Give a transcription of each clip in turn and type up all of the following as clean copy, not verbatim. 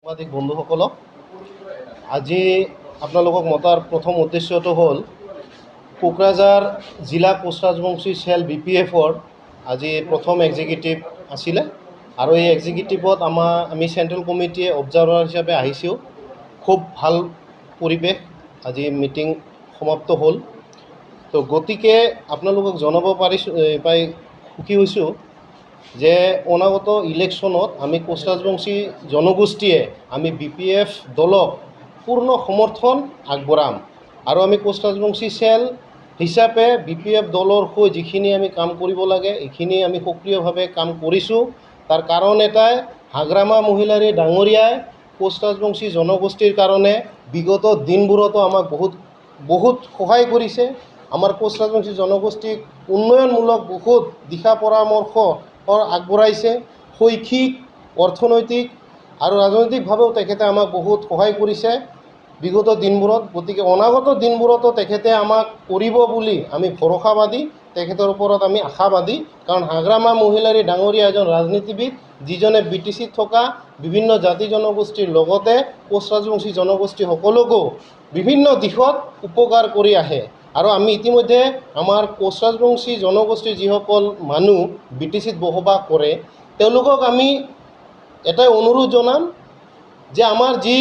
সাংবাদিক বন্ধুসকলক আজি আপোনালোকক মতাৰ প্ৰথম উদ্দেশ্যটো হ'ল কোকৰাঝাৰ জিলা কোচ ৰাজবংশী চেল BPF-ৰ আজি প্ৰথম এক্সিকিউটিভ আছিলে আৰু এই এক্সিকিউটিভত আমি চেণ্ট্ৰেল কমিটিয়ে অবজাৰ্ভাৰ হিচাপে আহিছোঁ। খুব ভাল পৰিৱেশ, আজি মিটিং সমাপ্ত হ'ল। তো গতিকে আপোনালোকক জনাব পাই সুখী হৈছোঁ যে অনাগত ইলেকশ্যনত আমি কোচ ৰাজবংশী জনগোষ্ঠীয়ে আমি BPF দলক পূৰ্ণ সমৰ্থন আগবঢ়াম আৰু আমি কোচ ৰাজবংশী চেল হিচাপে BPF দলৰ হৈ যিখিনি আমি কাম কৰিব লাগে এইখিনি আমি সক্ৰিয়ভাৱে কাম কৰিছোঁ। তাৰ কাৰণ এটাই, হাগ্ৰামা মহিলাৰী ডাঙৰীয়াই কোচ ৰাজবংশী জনগোষ্ঠীৰ কাৰণে বিগত দিনবোৰতো আমাক বহুত সহায় কৰিছে। আমাৰ কোচ ৰাজবংশী জনগোষ্ঠীক উন্নয়নমূলক বহুত দিশা পৰামৰ্শ আগবঢ়াইছে। শৈক্ষিক, অৰ্থনৈতিক আৰু ৰাজনৈতিকভাৱেও তেখেতে আমাক বহুত সহায় কৰিছে বিগত দিনবোৰত। গতিকে অনাগত দিনবোৰতো তেখেতে আমাক কৰিব বুলি আমি ভৰসাবাদী, তেখেতৰ ওপৰত আমি আশাবাদী। কাৰণ হাগ্ৰামা মহিলাৰী ডাঙৰীয়া এজন ৰাজনীতিবিদ, যিজনে BTCত থকা বিভিন্ন জাতি জনগোষ্ঠীৰ লগতে কোচ ৰাজবংশী জনগোষ্ঠীসকলকো বিভিন্ন দিশত উপকাৰ কৰি আহে। আৰু আমি ইতিমধ্যে আমাৰ কোচ ৰাজবংশী জনগোষ্ঠীৰ যিসকল মানুহ BTCত বসবাস কৰে তেওঁলোকক আমি এটাই অনুৰোধ জনাম যে আমাৰ যি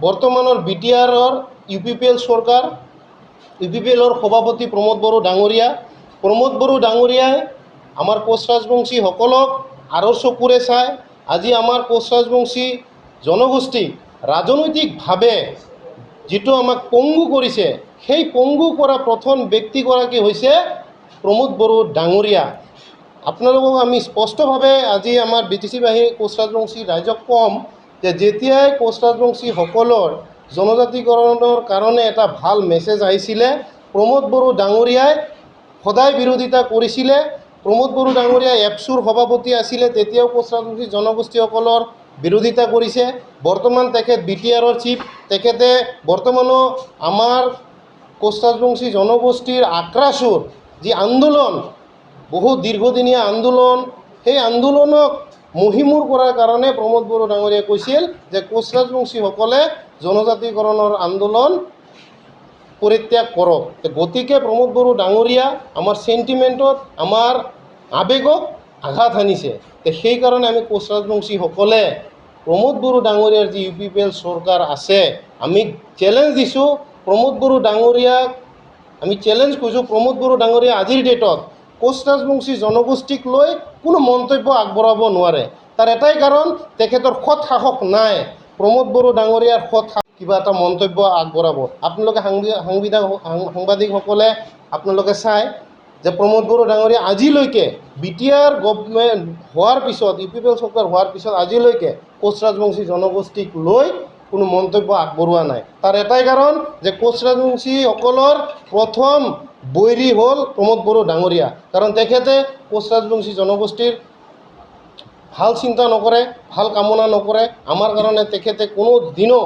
বৰ্তমানৰ BTRৰ UPPL চৰকাৰ, UPPLৰ সভাপতি প্ৰমোদ বড়ো ডাঙৰীয়াই আমাৰ কোচ ৰাজবংশীসকলক আৰৰ চকুৰে চাই আজি আমাৰ কোচ ৰাজবংশী জনগোষ্ঠীক ৰাজনৈতিকভাৱে যিটো আমাক পংগু কৰিছে, সেই পংগু কৰা প্ৰথম ব্যক্তিগৰাকী হৈছে প্ৰমোদ বড়ো ডাঙৰীয়া। আপোনালোকক আমি স্পষ্টভাৱে আজি আমাৰ BTC-বাহী কোচ ৰাজবংশী ৰাইজক ক'ম যে যেতিয়াই কোচ ৰাজবংশীসকলৰ জনজাতিকৰণৰ কাৰণে এটা ভাল মেছেজ আহিছিলে, প্ৰমোদ বড়ো ডাঙৰীয়াই সদায় বিৰোধিতা কৰিছিলে। প্ৰমোদ বড়ো ডাঙৰীয়া এপছুৰ সভাপতি আছিলে, তেতিয়াও কোচ ৰাজবংশী জনগোষ্ঠীসকলৰ বিৰোধিতা কৰিছে। বৰ্তমান তেখেত BTRৰ চিফ, তেখেতে বৰ্তমানো আমাৰ কোচ ৰাজবংশী জনগোষ্ঠীৰ আক্ৰাসুৰ যি আন্দোলন, বহুত দীৰ্ঘদিনীয়া আন্দোলন, সেই আন্দোলনক মহিমূৰ কৰাৰ কাৰণে প্ৰমোদ বড়ো ডাঙৰীয়াই কৈছিল যে কোচ ৰাজবংশীসকলে জনজাতিকৰণৰ আন্দোলন পৰিত্যাগ কৰক। গতিকে প্ৰমোদ বড়ো ডাঙৰীয়া আমাৰ চেণ্টিমেণ্টত, আমাৰ আৱেগক আঘাত সানিছে। সেইকাৰণে আমি কোচ ৰাজবংশীসকলে প্ৰমোদ বড়ো ডাঙৰীয়াৰ যি UPPL চৰকাৰ আছে, আমি চেলেঞ্জ দিছোঁ প্ৰমোদ বড়ো ডাঙৰীয়াক, আমি চেলেঞ্জ কৰিছোঁ প্ৰমোদ বড়ো ডাঙৰীয়া আজিৰ ডেটত কোচ ৰাজবংশী জনগোষ্ঠীক লৈ কোনো মন্তব্য আগবঢ়াব নোৱাৰে। তাৰ এটাই কাৰণ, তেখেতৰ সৎ সাহস নাই প্ৰমোদ বড়ো ডাঙৰীয়াৰ কিবা এটা মন্তব্য আগবঢ়াব। আপোনালোকে সাংবাদিকসকলে আপোনালোকে চায় যে প্ৰমোদ বড়ো ডাঙৰীয়া আজিলৈকে BTR গভৰ্ণমেণ্ট হোৱাৰ পিছত, UPPL চৰকাৰ হোৱাৰ পিছত আজিলৈকে কোচ ৰাজবংশী জনগোষ্ঠীক লৈ কোনো মন্তব্য আগবঢ়োৱা নাই। তাৰ এটাই কাৰণ যে কোচ ৰাজবংশীসকলৰ প্ৰথম বৈৰী হ'ল প্ৰমোদ বড়ো ডাঙৰীয়া। কাৰণ তেখেতে কোচ ৰাজবংশী জনগোষ্ঠীৰ ভাল চিন্তা নকৰে, ভাল কামনা নকৰে। আমাৰ কাৰণে তেখেতে কোনো দিনো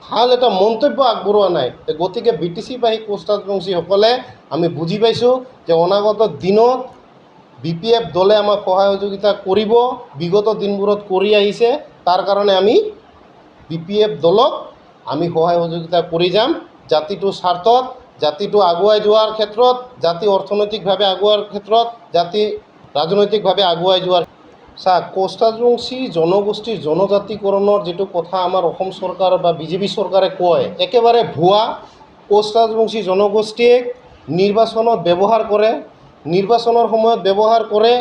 ভাল এটা মন্তব্য আগবঢ়োৱা নাই। গতিকে BTC-বাহী কোচ ৰাজবংশীসকলে আমি বুজি পাইছোঁ যে অনাগত দিনত BPF দলে আমাক সহায় সহযোগিতা কৰিব, বিগত দিনবোৰত কৰি আহিছে। তাৰ কাৰণে আমি BPF দলক আমি সহায় সহযোগিতা কৰি যাম জাতিটোৰ স্বাৰ্থত, জাতিটো আগুৱাই যোৱাৰ ক্ষেত্ৰত, জাতি অৰ্থনৈতিকভাৱে আগুৱাৰ ক্ষেত্ৰত, জাতি ৰাজনৈতিকভাৱে আগুৱাই যোৱাৰ। কোচ ৰাজবংশী জনগোষ্ঠীৰ জনজাতিকৰণৰ যিটো কথা আমাৰ অসম চৰকাৰ বা BJP চৰকাৰে কয়, একেবাৰে ভুৱা। কোচ ৰাজবংশী জনগোষ্ঠীক নিৰ্বাচনত ব্যৱহাৰ কৰে, নিৰ্বাচনৰ সময়ত ব্যৱহাৰ কৰে।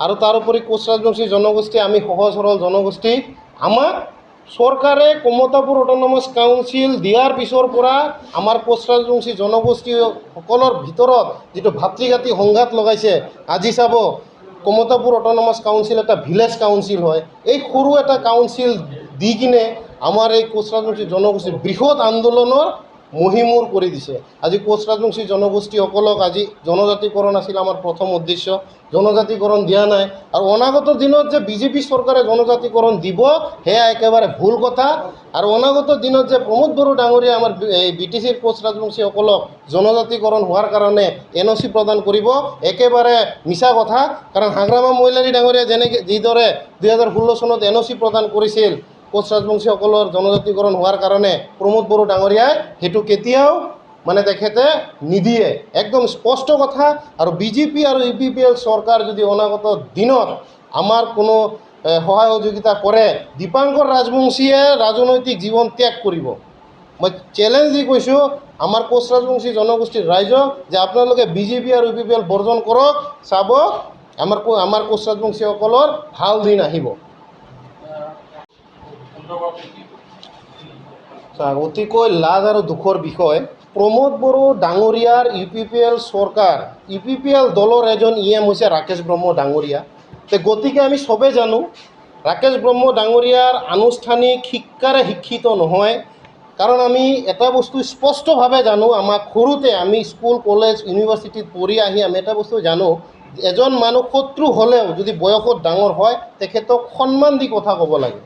আৰু তাৰোপৰি কোচ ৰাজবংশী জনগোষ্ঠী আমি সহজ সৰল জনগোষ্ঠী। আমাক চৰকাৰে কমতাপুৰ অট'নমাছ কাউন্সিল দিয়াৰ পিছৰ পৰা আমাৰ কোচ ৰাজবংশী জনগোষ্ঠীসকলৰ ভিতৰত যিটো ভাতৃঘাতী সংঘাত লগাইছে। আজি চাব, কমতাপুৰ অট'নমাছ কাউন্সিল এটা ভিলেজ কাউন্সিল হয়। এই সৰু এটা কাউন্সিল দি কিনে আমাৰ এই কোচ ৰাজবংশী জনগোষ্ঠীৰ বৃহৎ আন্দোলনৰ মহিমূৰ কৰি দিছে। আজি কোচ ৰাজবংশী জনগোষ্ঠীসকলক আজি জনজাতিকৰণ আছিল আমাৰ প্ৰথম উদ্দেশ্য, জনজাতিকৰণ দিয়া নাই। আৰু অনাগত দিনত যে BJP চৰকাৰে জনজাতিকৰণ দিব, সেয়া একেবাৰে ভুল কথা। আৰু অনাগত দিনত যে প্ৰমোদ বড়ো ডাঙৰীয়া আমাৰ BTCৰ কোচ ৰাজবংশীসকলক জনজাতিকৰণ হোৱাৰ কাৰণে NOC প্ৰদান কৰিব, একেবাৰে মিছা কথা। কাৰণ হাগ্ৰামা মহিলাৰী ডাঙৰীয়া যিদৰে 2016 চনত NOC প্ৰদান কৰিছিল, কোচ ৰাজবংশীসকলৰ জনজাতিকৰণ হোৱাৰ কাৰণে প্ৰমোদ বড়ো ডাঙৰীয়াই সেইটো কেতিয়াও মানে তেখেতে নিদিয়ে, একদম স্পষ্ট কথা। আৰু বিজেপি আৰু UPPL চৰকাৰ যদি অনাগত দিনত আমাৰ কোনো সহায় সহযোগিতা কৰে, দীপাংকৰ ৰাজবংশীয়ে ৰাজনৈতিক জীৱন ত্যাগ কৰিব। মই চেলেঞ্জ দি কৈছোঁ আমাৰ কোচ ৰাজবংশী জনগোষ্ঠীৰ ৰাইজক যে আপোনালোকে বিজেপি আৰু UPPL বৰ্জন কৰক, চাব আমাৰ কোচ ৰাজবংশীসকলৰ ভাল দিন আহিব। অতিকৈ লাজ আৰু দুখৰ বিষয়, প্ৰমোদ বড়ো ডাঙৰীয়াৰ UPPL চৰকাৰ, UPPL দলৰ এজন EM হৈছে ৰাকেশ ব্ৰহ্ম ডাঙৰীয়া। গতিকে আমি চবেই জানো ৰাকেশ ব্ৰহ্ম ডাঙৰীয়াৰ আনুষ্ঠানিক শিক্ষাৰে শিক্ষিত নহয়। কাৰণ আমি এটা বস্তু স্পষ্টভাৱে জানো, আমাক সৰুতে আমি স্কুল কলেজ ইউনিভাৰ্চিটিত পঢ়ি আহি আমি এটা বস্তু জানো, এজন মানুহ শত্ৰু হ'লেও যদি বয়সত ডাঙৰ হয় তেখেতক সন্মান দি কথা ক'ব লাগে।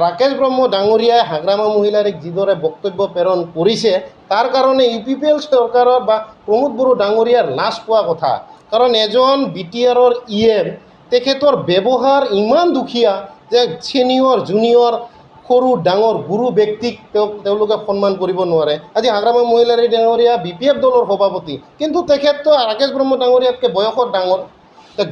ৰাকেশ ব্ৰহ্ম ডাঙৰীয়াই হাগ্ৰামা মহিলাৰীক যিদৰে বক্তব্য প্ৰেৰণ কৰিছে, তাৰ কাৰণে UPPL চৰকাৰৰ বা প্ৰমোদ বড়ো ডাঙৰীয়াৰ লাজ পোৱা কথা। কাৰণ এজন BTRৰ EM, তেখেতৰ ব্যৱহাৰ ইমান দুখীয়া যে ছিনিয়ৰ জুনিয়ৰ সৰু ডাঙৰ গুৰু ব্যক্তিক তেওঁলোকে সন্মান কৰিব নোৱাৰে। আজি হাগ্ৰামা মহিলাৰী ডাঙৰীয়া BPF দলৰ সভাপতি, কিন্তু তেখেততো ৰাকেশ ব্ৰহ্ম ডাঙৰীয়াতকৈ বয়সত ডাঙৰ।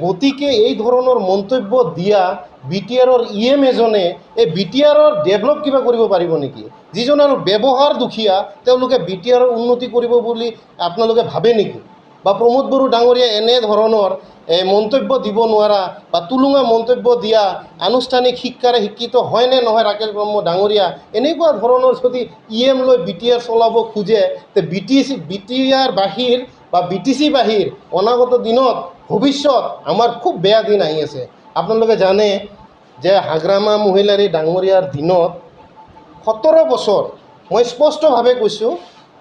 গতিকে এই ধৰণৰ মন্তব্য দিয়া BTRৰ EM এজনে এই BTRৰ ডেভেলপ কিবা কৰিব পাৰিব নেকি? যিজনৰ ব্যৱহাৰ দুখীয়া তেওঁলোকে BTRৰ উন্নতি কৰিব বুলি আপোনালোকে ভাবে নেকি? বা প্ৰমোদ বড়ো ডাঙৰীয়া এনে ধৰণৰ মন্তব্য দিব নোৱাৰা বা তুলুঙা মন্তব্য দিয়া আনুষ্ঠানিক শিক্ষাৰে শিক্ষিত হয়নে নহয় ৰাকেশ ব্ৰহ্ম ডাঙৰীয়া? এনেকুৱা ধৰণৰ যদি EM লৈ BTR চলাব খোজে, তে BTR বাহিৰ বা BTC বাহিৰ অনাগত দিনত ভৱিষ্যত আমাৰ খুব বেয়া দিন আহি আছে। আপোনালোকে জানে যে হাগ্ৰামা মহিলাৰী ডাঙৰীয়াৰ দিনত 17 বছৰ, মই স্পষ্টভাৱে কৈছোঁ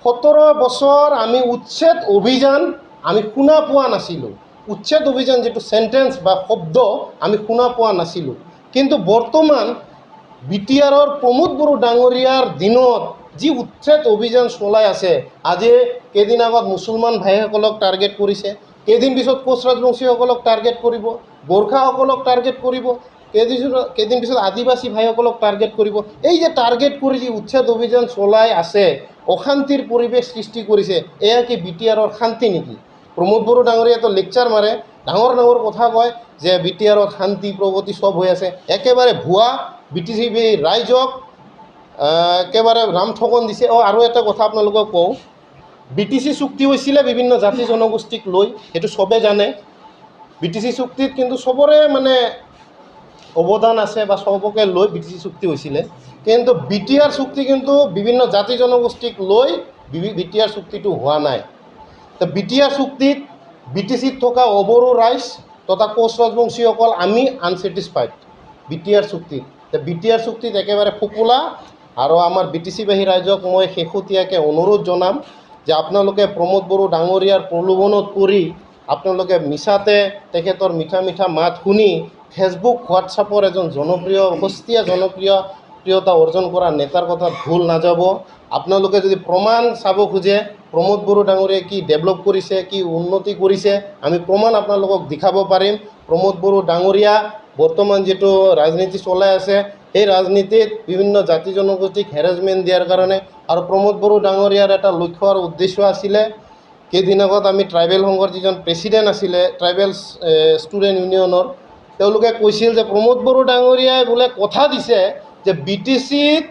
17 বছৰ আমি উচ্ছেদ অভিযান আমি শুনা পোৱা নাছিলোঁ। উচ্ছেদ অভিযান যিটো চেণ্টেন্স বা শব্দ আমি শুনা পোৱা নাছিলোঁ। কিন্তু বৰ্তমান BTRৰ প্ৰমোদ বড়ো ডাঙৰীয়াৰ দিনত যি উচ্ছেদ অভিযান চলাই আছে, আজি কেইদিন আগত মুছলমান ভাইসকলক টাৰ্গেট কৰিছে, কেইদিন পিছত কোচ ৰাজবংশীসকলক টাৰ্গেট কৰিব, গোৰ্খাসকলক টাৰ্গেট কৰিব, কেইদিন পিছত আদিবাসী ভাইসকলক টাৰ্গেট কৰিব। এই যে টাৰ্গেট কৰি যি উচ্ছেদ অভিযান চলাই আছে, অশান্তিৰ পৰিৱেশ সৃষ্টি কৰিছে, এয়া কি BTRৰ শান্তি নেকি? প্ৰমোদ বড়ো ডাঙৰীয়াতো লেকচাৰ মাৰে, ডাঙৰ ডাঙৰ কথা কয় যে BTRত শান্তি প্ৰগতি চব হৈ আছে। একেবাৰে ভুৱা, BTC ৰাইজক একেবাৰে ৰাম ঠগন দিছে। আৰু এটা কথা আপোনালোকক কওঁ, BTC চুক্তি হৈছিলে বিভিন্ন জাতি জনগোষ্ঠীক লৈ, সেইটো চবে জানে। BTC চুক্তিত কিন্তু চবৰে মানে অৱদান আছে বা চবকে লৈ BTC চুক্তি হৈছিলে। কিন্তু BTR চুক্তি কিন্তু বিভিন্ন জাতি জনগোষ্ঠীক লৈ BTR চুক্তিটো হোৱা নাই। তো BTR চুক্তিত BTCত থকা অবড়ো ৰাইজ তথা কোচ ৰাজবংশীসকল আমি আনছেটিছফাইড BTR চুক্তিত। তো BTR চুক্তিত একেবাৰে ফোপোলা। আৰু আমাৰ BTC বাহী ৰাইজক মই শেহতীয়াকৈ অনুৰোধ জনাম যে আপোনালোকে প্ৰমোদ বড়ো ডাঙৰীয়াৰ প্ৰলোভনত পৰি আপোনালোকে মিছাতে তেখেতৰ মিঠা মিঠা মাত শুনি ফেচবুক হোৱাটছআপৰ এজন সস্তীয়া জনপ্ৰিয়তা অৰ্জন কৰা নেতাৰ কথাত ভুল নাযাব। আপোনালোকে যদি প্ৰমাণ চাব খোজে প্ৰমোদ বড়ো ডাঙৰীয়াই কি ডেভেলপ কৰিছে, কি উন্নতি কৰিছে, আমি প্ৰমাণ আপোনালোকক দেখাব পাৰিম। প্ৰমোদ বড়ো ডাঙৰীয়া বৰ্তমান যিটো ৰাজনীতি চলাই আছে, সেই ৰাজনীতিত বিভিন্ন জাতি জনগোষ্ঠীক হেৰাছমেণ্ট দিয়াৰ কাৰণে। আৰু প্ৰমোদ বড়ো ডাঙৰীয়াৰ এটা লক্ষ্য আৰু উদ্দেশ্য আছিলে, কেইদিন আগত আমি ট্ৰাইবেল সংঘৰ যিজন প্ৰেছিডেণ্ট আছিলে ট্ৰাইবেল ষ্টুডেণ্ট ইউনিয়নৰ, তেওঁলোকে কৈছিল যে প্ৰমোদ বড়ো ডাঙৰীয়াই বোলে কথা দিছে যে BTCত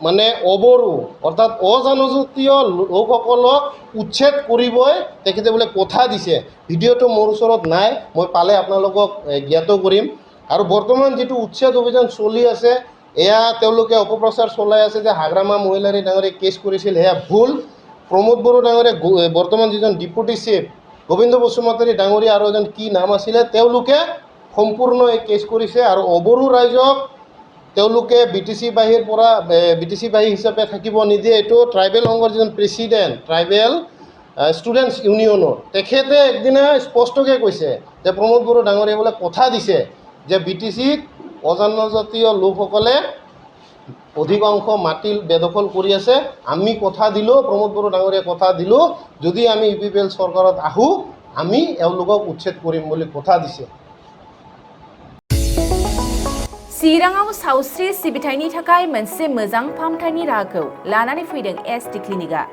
মানে অবড়ো অৰ্থাৎ অজনজাতীয় লোকসকলক উচ্ছেদ কৰিবই তেখেতে বোলে কথা দিছে। ভিডিঅ'টো মোৰ ওচৰত নাই, মই পালে আপোনালোকক জ্ঞাত কৰিম। আৰু বৰ্তমান যিটো উচ্ছেদ অভিযান চলি আছে, এয়া তেওঁলোকে অপপ্ৰচাৰ চলাই আছে যে হাগ্ৰামা মহিলাৰী ডাঙৰীয়াই কেছ কৰিছিল, সেয়া ভুল। প্ৰমোদ বড়ো ডাঙৰীয়া বৰ্তমান যিজন ডিপুটি চিফ গোবিন্দ বসুমতাৰী ডাঙৰীয়া আৰু এজন কি নাম আছিলে, তেওঁলোকে সম্পূৰ্ণ এই কেছ কৰিছে। আৰু অবড়ো ৰাইজক তেওঁলোকে BTC বাহিৰ পৰা BTC বাহী হিচাপে থাকিব নিদিয়ে। এইটো ট্ৰাইবেল সংঘৰ যিজন প্ৰেছিডেণ্ট ট্ৰাইবেল ষ্টুডেণ্টছ ইউনিয়নৰ, তেখেতে একদিনা স্পষ্টকৈ কৈছে যে প্ৰমোদ বড়ো ডাঙৰীয়াই বোলে কথা দিছে যে BTCত অজনজাতীয় লোকসকলে অধিকাংশ মাটি বেদখল কৰি আছে। আমি কথা দিলোঁ, প্ৰমোদ বড়ো ডাঙৰীয়াই কথা দিলোঁ, যদি আমি UPPL চৰকাৰত আহোঁ আমি এওঁলোকক উচ্ছেদ কৰিম বুলি কথা দিছে। चिराङाव सावस्रि सिबिथायनि थाखाय मोनसे मोजां फाहामथायनि राहाखौ लानानै फैदों एसटि क्लिनिकआ।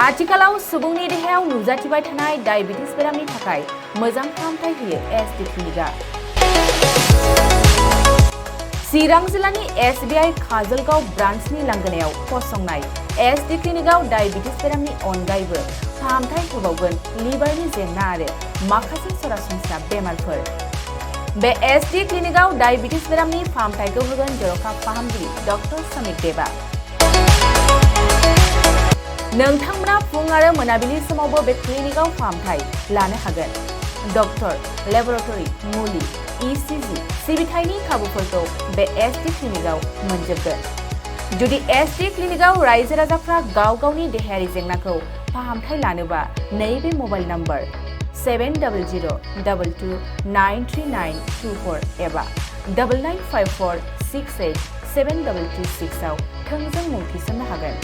आथिखालाव सुबुंनि देहायाव नुजाथिबाय थानाय डायबिटिस बेरामनि थाखाय मोजां फाहामथाय होयो एसटि क्लिनिकआ। चिरां जिल्लानि SBI काजलगाव ब्रान्चनि लांगोनायाव फसंनाय एसटि क्लिनिकआव डायबिटिस बेरामनि अनगायैबो फाहामथाय होबावगोन लिभारनि जेंना आरो माखासे सरासनस्रा बेमारफोर। बे एसटि क्लिनिकआव डायबिटिस बेरामनि फाहामथायखौ होगोन जर'खा फाहामगिरि डक्टर समिक देबा। नोंथांमोना फुं आरो मोनाबिलि समावबो बे क्लिनिकआव फाहामथाय लानो हागोन। डक्टर, लेबरेटरि, मुलि, ECG सिबिथायनि खाबुफोरखौ बे एसटि क्लिनिकआव मोनजोबगोन। जुदि एसटि क्लिनिकआव रायजो राजाफ्रा गाव गावनि देहायारि जेंनाखौ फाहामथाय लानोबा नैबे मबाइल नम्बर 7002293924 एबा 9954687226 आव थोंजों मुं थिसननो हागोन।